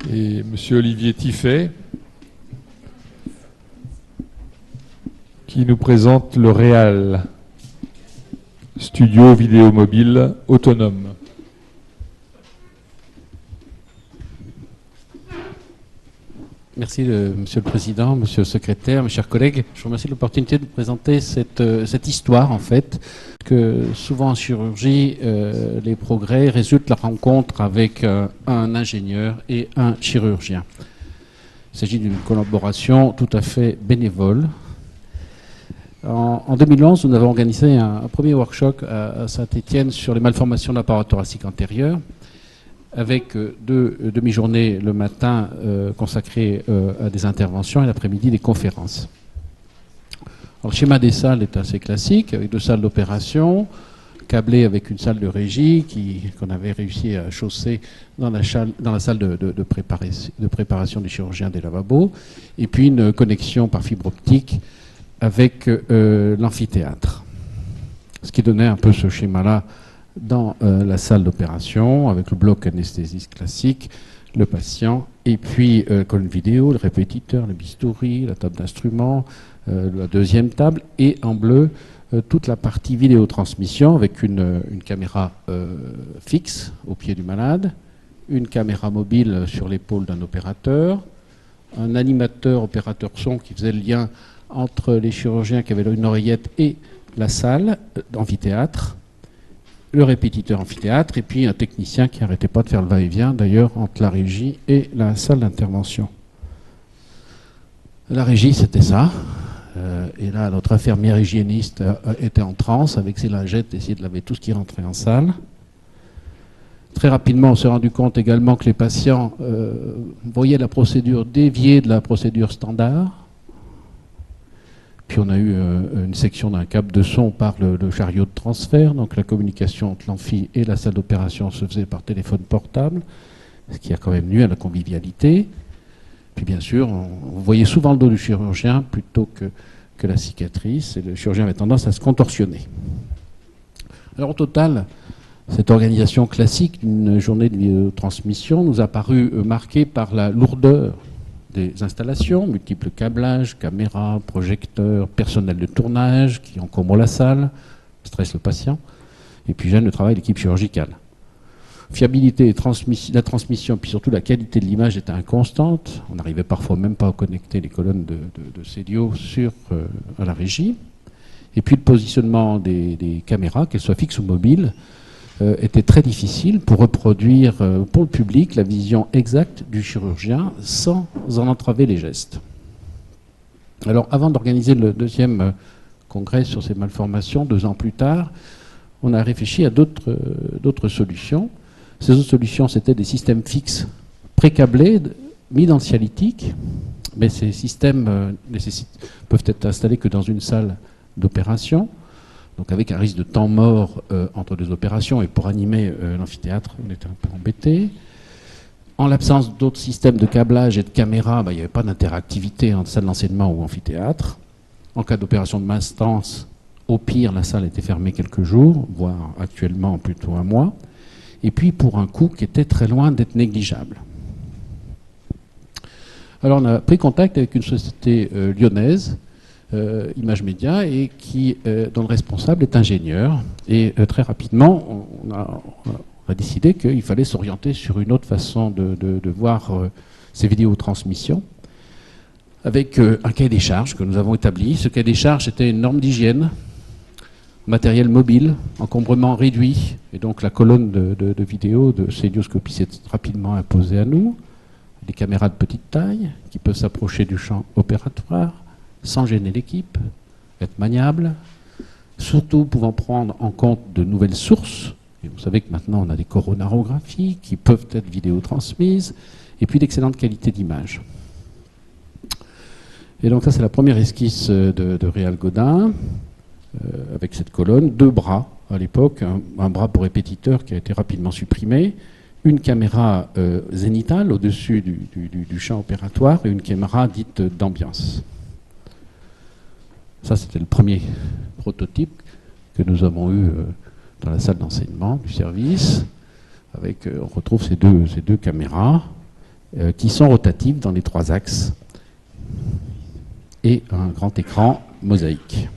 et Monsieur Olivier Tiffet, qui nous présente le REAL, studio vidéo mobile autonome. Merci Monsieur le Président, Monsieur le Secrétaire, mes chers collègues. Je vous remercie de l'opportunité de vous présenter cette histoire en fait, que souvent en chirurgie, les progrès résultent de la rencontre avec un ingénieur et un chirurgien. Il s'agit d'une collaboration tout à fait bénévole. En 2011, nous avons organisé un premier workshop à Saint-Étienne sur les malformations de l'appareil thoracique antérieur, avec deux demi-journées le matin consacrées à des interventions et l'après-midi des conférences. Alors, le schéma des salles est assez classique, avec 2 salles d'opération, câblées avec une salle de régie qu'on avait réussi à chausser dans la salle de préparation des chirurgiens des lavabos, et puis une connexion par fibre optique avec l'amphithéâtre. Ce qui donnait un peu ce schéma-là dans la salle d'opération, avec le bloc anesthésiste classique, le patient, et puis colonne vidéo, le répétiteur, le bistouri, la table d'instruments, la deuxième table, et en bleu, toute la partie vidéotransmission avec une caméra fixe au pied du malade, une caméra mobile sur l'épaule d'un opérateur, un animateur opérateur son qui faisait le lien entre les chirurgiens qui avaient une oreillette et la salle d'amphithéâtre, le répétiteur amphithéâtre, et puis un technicien qui n'arrêtait pas de faire le va-et-vient, d'ailleurs, entre la régie et la salle d'intervention. La régie, c'était ça. Et là, notre infirmière hygiéniste était en transe, avec ses lingettes, essayer de laver tout ce qui rentrait en salle. Très rapidement, on s'est rendu compte également que les patients voyaient la procédure déviée de la procédure standard. Puis on a eu une section d'un câble de son par le chariot de transfert, donc la communication entre l'amphi et la salle d'opération se faisait par téléphone portable, ce qui a quand même nuit à la convivialité. Puis bien sûr, on voyait souvent le dos du chirurgien plutôt que la cicatrice, et le chirurgien avait tendance à se contorsionner. Alors au total, cette organisation classique d'une journée de vidéotransmission nous a paru marquée par la lourdeur des installations, multiples câblages, caméras, projecteurs, personnel de tournage qui encombre la salle, stresse le patient, et puis gêne le travail de l'équipe chirurgicale. Fiabilité, la transmission, puis surtout la qualité de l'image était inconstante. On n'arrivait parfois même pas à connecter les colonnes de Célio à la régie. Et puis le positionnement des caméras, qu'elles soient fixes ou mobiles, était très difficile pour reproduire pour le public la vision exacte du chirurgien sans en entraver les gestes. Alors avant d'organiser le deuxième congrès sur ces malformations, 2 ans plus tard, on a réfléchi à d'autres solutions. Ces autres solutions, c'était des systèmes fixes précablés, mis dans le cialytique, mais ces systèmes peuvent être installés que dans une salle d'opération, donc avec un risque de temps mort entre 2 opérations, et pour animer l'amphithéâtre, on était un peu embêtés. En l'absence d'autres systèmes de câblage et de caméras, il n'y avait pas d'interactivité entre salle d'enseignement ou amphithéâtre. En cas d'opération de maintenance, au pire, la salle était fermée quelques jours, voire actuellement plutôt 1 mois. Et puis pour un coût qui était très loin d'être négligeable. Alors on a pris contact avec une société lyonnaise, Image Média, et dont le responsable est ingénieur. Et très rapidement, on a décidé qu'il fallait s'orienter sur une autre façon de voir ces vidéotransmissions, avec un cahier des charges que nous avons établi. Ce cahier des charges était une norme d'hygiène, matériel mobile, encombrement réduit, et donc la colonne de vidéo de célioscopie s'est rapidement imposée à nous, des caméras de petite taille qui peuvent s'approcher du champ opératoire sans gêner l'équipe, être maniables, surtout pouvant prendre en compte de nouvelles sources. Et vous savez que maintenant on a des coronarographies qui peuvent être vidéotransmises, et puis d'excellente qualité d'image. Et donc ça, c'est la première esquisse de Réal Godin, avec cette colonne, 2 bras à l'époque, un bras pour répétiteur qui a été rapidement supprimé, une caméra zénitale au-dessus du champ opératoire et une caméra dite d'ambiance. Ça, c'était le premier prototype que nous avons eu dans la salle d'enseignement du service. On retrouve ces deux caméras qui sont rotatives dans les 3 axes, et un grand écran mosaïque.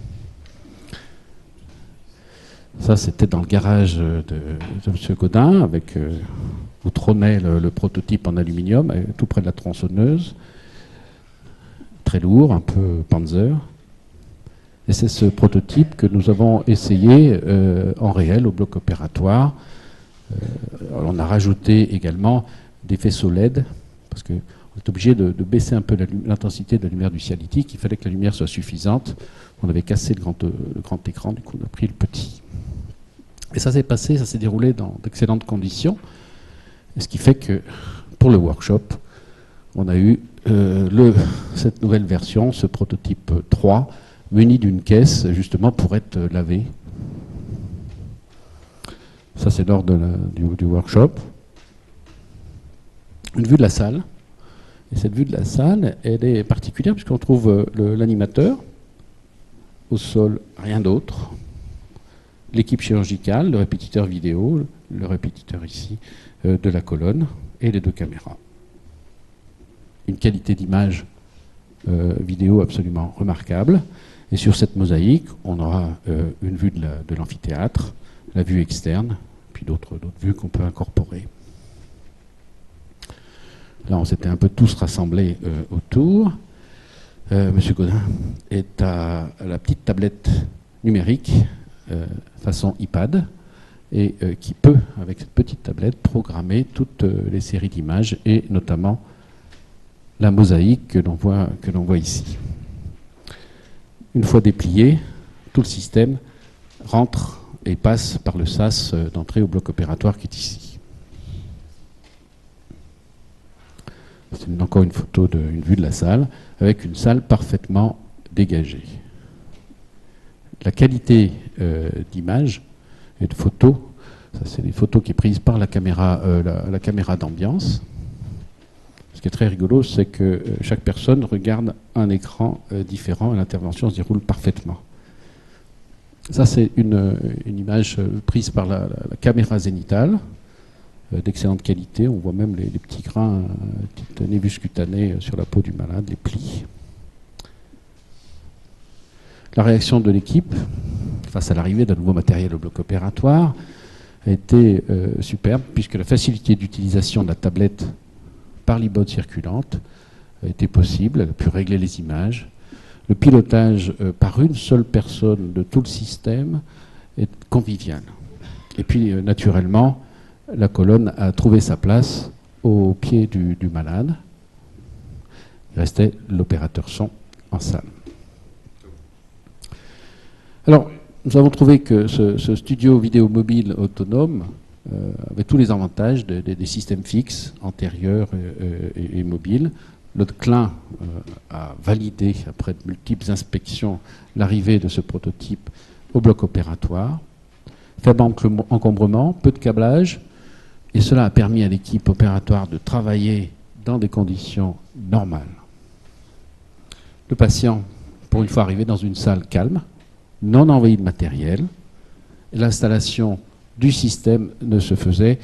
Ça, c'était dans le garage de M. Gaudin, où trônait le prototype en aluminium, tout près de la tronçonneuse. Très lourd, un peu Panzer. Et c'est ce prototype que nous avons essayé en réel au bloc opératoire. On a rajouté également des faisceaux LED, parce qu'on est obligé de baisser un peu l'intensité de la lumière du cialytique. Il fallait que la lumière soit suffisante. On avait cassé le grand écran, du coup on a pris le petit. Et ça s'est passé, ça s'est déroulé dans d'excellentes conditions. Et ce qui fait que pour le workshop, on a eu cette nouvelle version, ce prototype 3, muni d'une caisse justement pour être lavé. Ça c'est lors du workshop. Une vue de la salle. Et cette vue de la salle, elle est particulière puisqu'on trouve l'animateur, au sol rien d'autre, l'équipe chirurgicale, le répétiteur vidéo, le répétiteur ici de la colonne et les 2 caméras. Une qualité d'image vidéo absolument remarquable. Et sur cette mosaïque, on aura une vue de l'amphithéâtre, la vue externe, puis d'autres vues qu'on peut incorporer. Là, on s'était un peu tous rassemblés autour. Monsieur Gaudin est à la petite tablette numérique façon iPad et qui peut, avec cette petite tablette, programmer toutes les séries d'images et notamment la mosaïque que l'on voit ici. Une fois déplié, tout le système rentre et passe par le sas d'entrée au bloc opératoire qui est ici. C'est encore une photo d'une vue de la salle, avec une salle parfaitement dégagée. La qualité d'image et de photos, ça c'est des photos qui sont prises par la caméra d'ambiance. Ce qui est très rigolo, c'est que chaque personne regarde un écran différent et l'intervention se déroule parfaitement. Ça c'est une image prise par la caméra zénitale, d'excellente qualité. On voit même les petits grains, petites névus cutanés sur la peau du malade, les plis. La réaction de l'équipe face à l'arrivée d'un nouveau matériel au bloc opératoire a été superbe, puisque la facilité d'utilisation de la tablette par l'iPod circulante a été possible. Elle a pu régler les images. Le pilotage par une seule personne de tout le système est convivial. Et puis, naturellement, la colonne a trouvé sa place au pied du malade. Il restait l'opérateur son en salle. Alors, nous avons trouvé que ce studio vidéo mobile autonome avait tous les avantages des systèmes fixes, antérieurs et mobiles. Le Klein a validé, après de multiples inspections, l'arrivée de ce prototype au bloc opératoire. Faible encombrement, peu de câblage, et cela a permis à l'équipe opératoire de travailler dans des conditions normales. Le patient, pour une fois arrivé dans une salle calme, non envahie de matériel, l'installation du système ne se faisait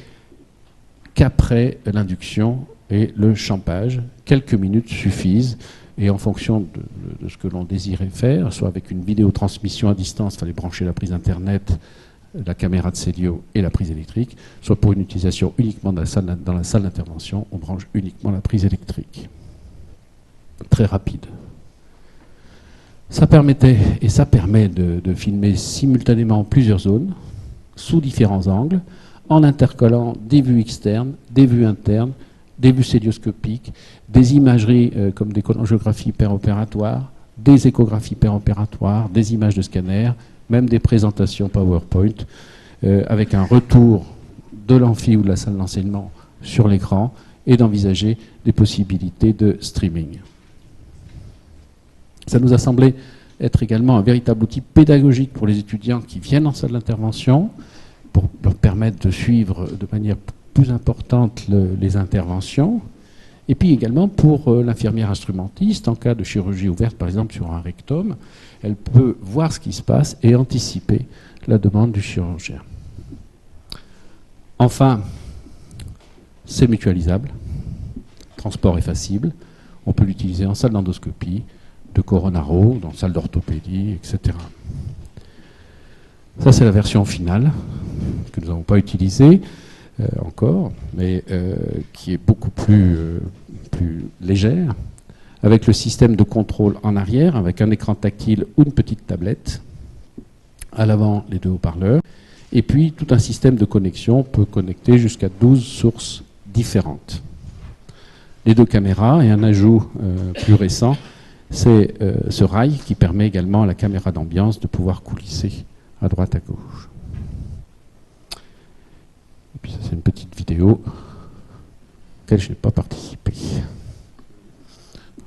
qu'après l'induction et le champage. Quelques minutes suffisent, et en fonction de ce que l'on désirait faire, soit avec une vidéotransmission à distance, il fallait brancher la prise Internet, la caméra de Célio et la prise électrique, soit pour une utilisation uniquement dans la salle d'intervention, on branche uniquement la prise électrique. Très rapide. Ça permettait, et ça permet de filmer simultanément plusieurs zones, sous différents angles, en intercollant des vues externes, des vues internes, des vues célioscopiques, des imageries comme des cholangiographies péropératoires, des échographies péropératoires, des images de scanner, même des présentations PowerPoint, avec un retour de l'amphi ou de la salle d'enseignement sur l'écran, et d'envisager des possibilités de streaming. Ça nous a semblé être également un véritable outil pédagogique pour les étudiants qui viennent en salle d'intervention, pour leur permettre de suivre de manière plus importante les interventions, et puis également pour l'infirmière instrumentiste, en cas de chirurgie ouverte, par exemple sur un rectum, elle peut voir ce qui se passe et anticiper la demande du chirurgien. Enfin, c'est mutualisable, transport est facile. On peut l'utiliser en salle d'endoscopie, de coronaro, dans salle d'orthopédie, etc. Ça, c'est la version finale, que nous n'avons pas utilisée encore, mais qui est beaucoup plus légère, avec le système de contrôle en arrière, avec un écran tactile ou une petite tablette. À l'avant, les deux haut-parleurs. Et puis, tout un système de connexion peut connecter jusqu'à 12 sources différentes. Les deux caméras et un ajout plus récent, c'est ce rail qui permet également à la caméra d'ambiance de pouvoir coulisser à droite, à gauche. Et puis ça, c'est une petite vidéo à laquelle je n'ai pas participé.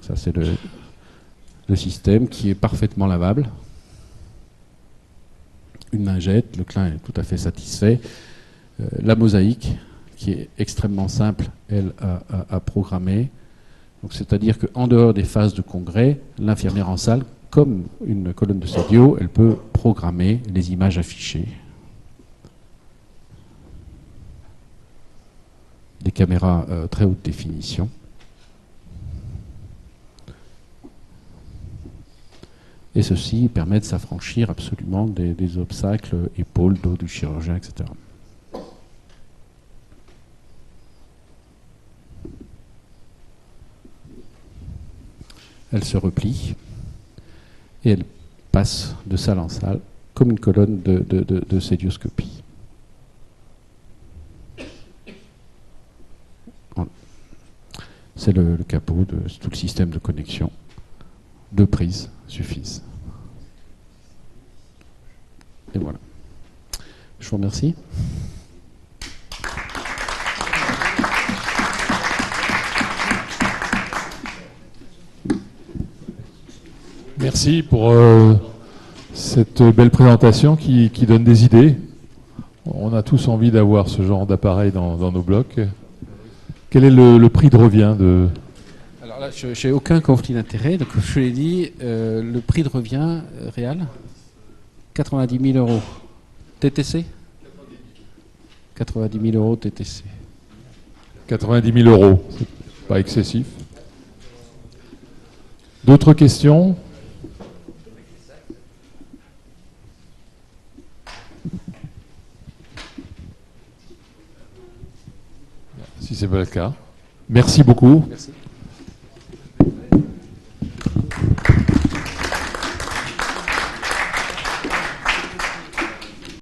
Ça, c'est le système qui est parfaitement lavable. Une lingette, le client est tout à fait satisfait. La mosaïque, qui est extrêmement simple, elle, à programmer. Donc, c'est-à-dire qu'en dehors des phases de congrès, l'infirmière en salle, comme une colonne de Cédio, elle peut programmer les images affichées. Des caméras très haute définition. Et ceci permet de s'affranchir absolument des obstacles épaules, dos du chirurgien, etc. Elle se replie et elle passe de salle en salle comme une colonne de cédioscopie. C'est le capot de tout le système de connexion. 2 prises suffisent. Et voilà. Je vous remercie. Merci pour cette belle présentation qui donne des idées. On a tous envie d'avoir ce genre d'appareil dans nos blocs. Quel est le prix de revient de... Alors là, je n'ai aucun conflit d'intérêt. Donc, comme je l'ai dit, le prix de revient réel, 90 000 €. TTC 90 000 € TTC. 90 000 €, c'est pas excessif. D'autres questions ? Si c'est pas le cas. Merci beaucoup. Merci.